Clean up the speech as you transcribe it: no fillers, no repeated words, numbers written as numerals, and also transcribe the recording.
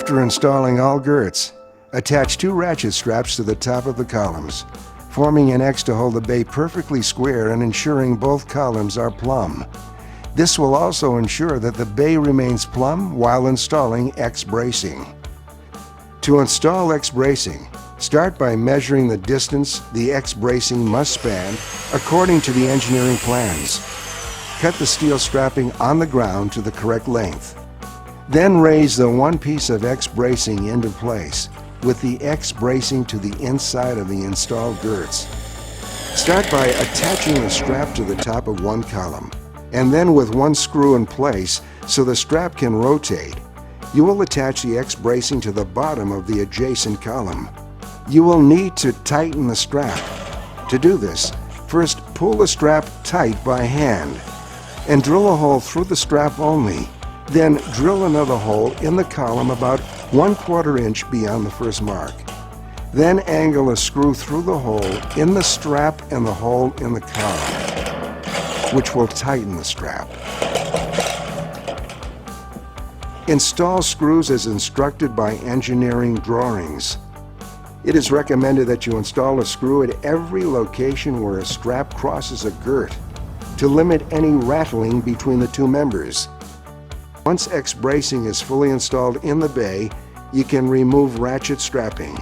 After installing all girts, attach 2 ratchet straps to the top of the columns, forming an X to hold the bay perfectly square and ensuring both columns are plumb. This will also ensure that the bay remains plumb while installing X bracing. To install X bracing, start by measuring the distance the X bracing must span according to the engineering plans. Cut the steel strapping on the ground to the correct length. Then raise the one piece of X bracing into place with the X bracing to the inside of the installed girts. Start by attaching the strap to the top of one column, and then with one screw in place so the strap can rotate, you will attach the X bracing to the bottom of the adjacent column. You will need to tighten the strap. To do this, first pull the strap tight by hand and drill a hole through the strap only. Then drill another hole in the column about 1/4 inch beyond the first mark. Then angle a screw through the hole in the strap and the hole in the column, which will tighten the strap. Install screws as instructed by engineering drawings. It is recommended that you install a screw at every location where a strap crosses a girt to limit any rattling between the two members. Once X bracing is fully installed in the bay, you can remove ratchet strapping.